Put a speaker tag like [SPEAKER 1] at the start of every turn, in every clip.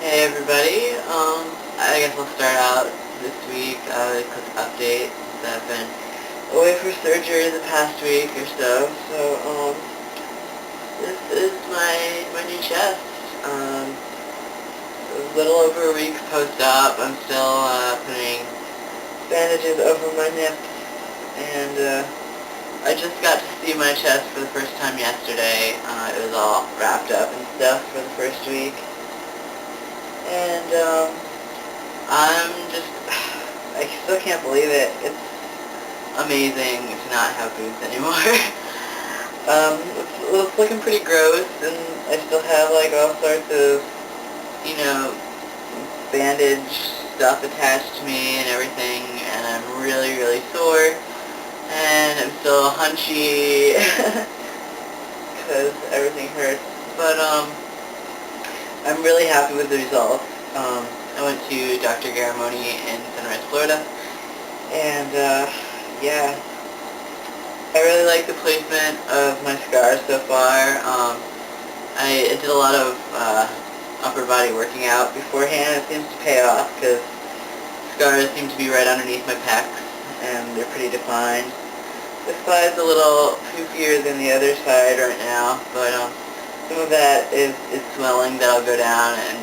[SPEAKER 1] Hey everybody, I guess I'll start out this week with a quick update since I've been away for surgery the past week or so. This is my new chest. A little over a week post-op. I'm still putting bandages over my nips, and I just got to see my chest for the first time yesterday. It was all wrapped up and stuff for the first week. And I'm just, I still can't believe it. It's amazing to not have boobs anymore. It's looking pretty gross, and I still have like all sorts of, you know, bandage stuff attached to me and everything, and I'm really, really sore, and I'm still hunchy, because everything hurts. But, I'm really happy with the results. I went to Dr. Garamoni in Sunrise, Florida, and yeah, I really like the placement of my scars so far. I did a lot of upper body working out beforehand. It seems to pay off because scars seem to be right underneath my pecs, and they're pretty defined. This side's a little poofier than the other side right now, but some of that is swelling that'll go down, and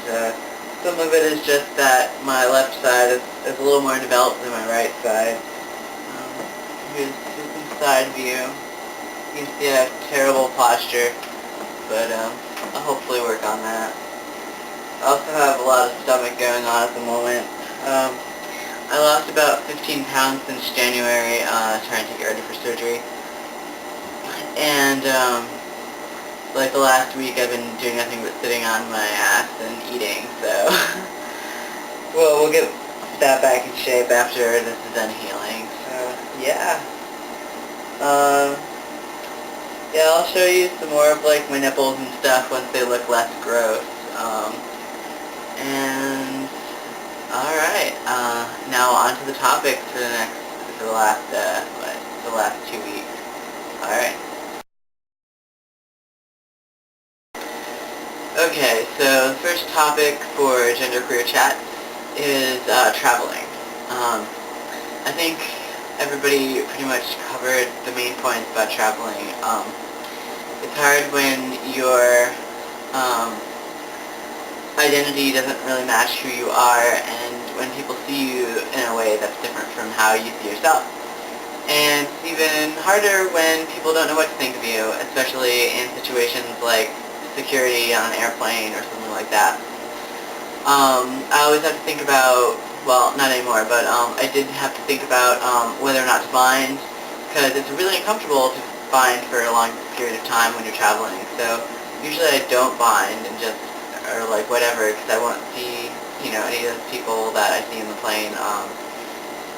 [SPEAKER 1] some of it is just that my left side is a little more developed than my right side. Here's some side view. You can see I have terrible posture, but I'll hopefully work on that. I also have a lot of stomach going on at the moment. I lost about 15 pounds since January, trying to get ready for surgery. And like the last week I've been doing nothing but sitting on my ass and eating, so well, we'll get that back in shape after this is done healing. So yeah. Yeah, I'll show you some more of like my nipples and stuff once they look less gross. And alright, now on to the topics for the last 2 weeks. Alright. Okay, so the first topic for Gender Queer Chat is traveling. I think everybody pretty much covered the main points about traveling. It's hard when your identity doesn't really match who you are, and when people see you in a way that's different from how you see yourself. And it's even harder when people don't know what to think of you, especially in situations like security on an airplane or something like that. I always have to think about, well, not anymore, but I did have to think about whether or not to bind, because it's really uncomfortable to bind for a long period of time when you're traveling. So usually I don't bind and just, or like whatever, because I won't see, you know, any of those people that I see in the plane,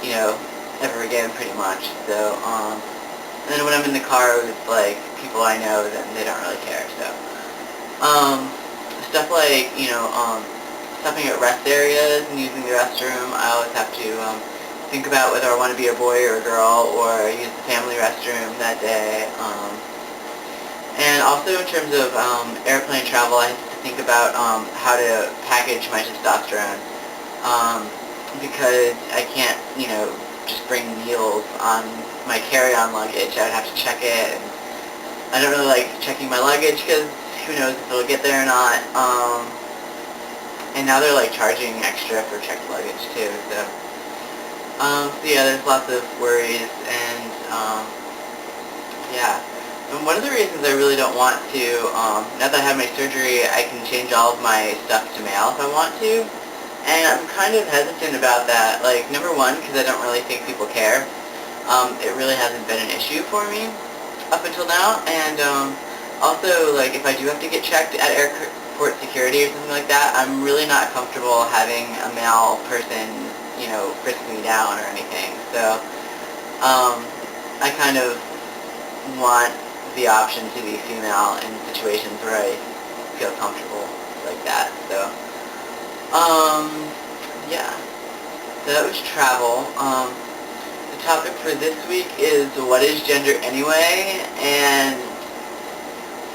[SPEAKER 1] you know, ever again pretty much. So, and then when I'm in the car with like people I know, then they don't really care, so. Stuff like, you know, stopping at rest areas and using the restroom, I always have to think about whether I want to be a boy or a girl, or use the family restroom that day. And also in terms of airplane travel, I have to think about how to package my testosterone, because I can't, you know, just bring needles on my carry-on luggage. I would have to check it, and I don't really like checking my luggage because who knows if it'll get there or not. And now they're like charging extra for checked luggage too, so. So yeah, there's lots of worries, and yeah. And one of the reasons I really don't want to, now that I have my surgery, I can change all of my stuff to mail if I want to. And I'm kind of hesitant about that. Like, number one, because I don't really think people care. It really hasn't been an issue for me up until now. And also, like, if I do have to get checked at airport security or something like that, I'm really not comfortable having a male person, you know, frisk me down or anything. So, I kind of want the option to be female in situations where I feel comfortable like that. So, yeah. So that was travel. The topic for this week is, what is gender anyway? And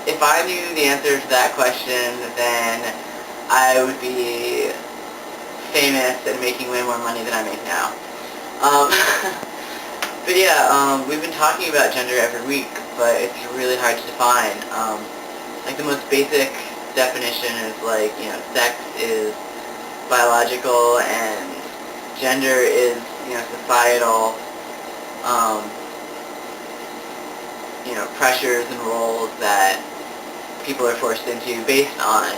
[SPEAKER 1] if I knew the answer to that question, then I would be famous and making way more money than I make now. Um, but yeah, we've been talking about gender every week, but it's really hard to define. Like the most basic definition is like, sex is biological and gender is, societal, um, pressures and roles that people are forced into based on,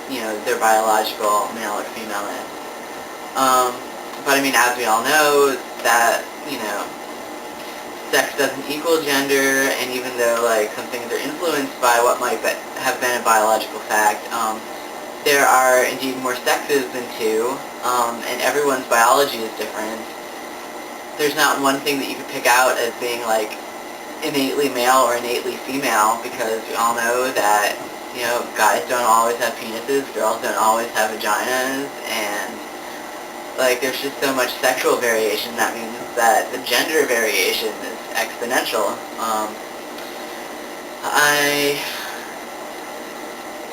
[SPEAKER 1] their biological male or femaleness. But I mean, as we all know, that, sex doesn't equal gender, and even though, like, some things are influenced by what might have been a biological fact, there are indeed more sexes than two, and everyone's biology is different. There's not one thing that you could pick out as being, like, innately male or innately female, because we all know that, guys don't always have penises, girls don't always have vaginas, and, like, there's just so much sexual variation. That means that the gender variation is exponential. I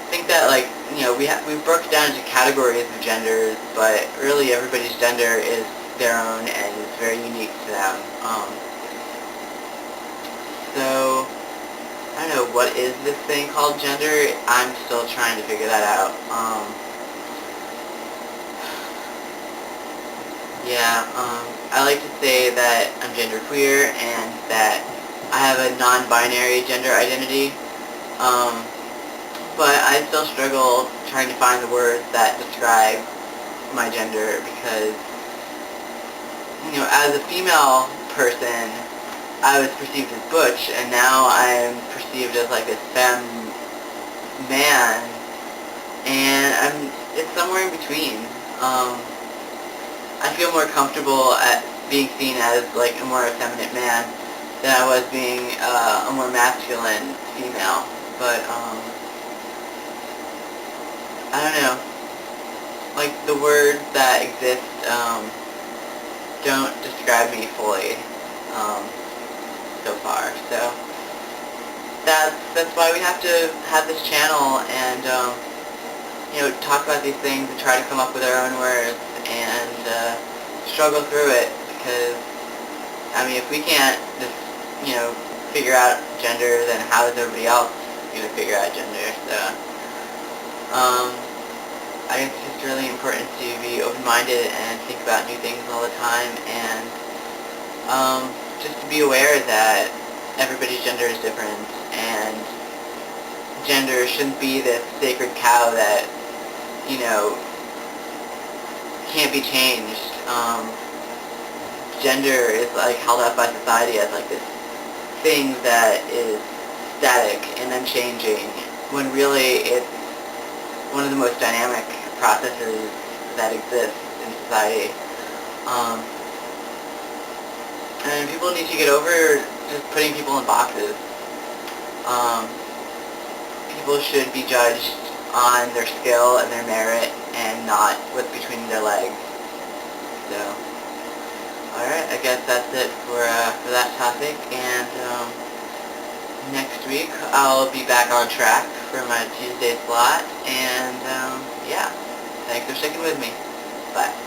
[SPEAKER 1] think that, like, we broke down into categories of genders, but really everybody's gender is their own and is very unique to them. So, I don't know, what is this thing called gender? I'm still trying to figure that out. Yeah, I like to say that I'm genderqueer and that I have a non-binary gender identity, but I still struggle trying to find the words that describe my gender because, as a female person, I was perceived as butch, and now I'm perceived as like this femme man, and it's somewhere in between. I feel more comfortable at being seen as like a more effeminate man than I was being a more masculine female. But I don't know. Like the words that exist don't describe me fully so far. So that's why we have to have this channel and talk about these things and try to come up with our own words and struggle through it, because I mean, if we can't just figure out gender, then how is everybody else going to figure out gender? So I think it's just really important to be open-minded and think about new things all the time, and just to be aware that everybody's gender is different, and gender shouldn't be this sacred cow that can't be changed. Gender is like held up by society as like this thing that is static and unchanging, when really it's one of the most dynamic processes that exists in society. And people need to get over just putting people in boxes. People should be judged on their skill and their merit and not what's between their legs. So, alright, I guess that's it for that topic, and next week I'll be back on track for my Tuesday slot, and yeah, thanks for sticking with me. Bye.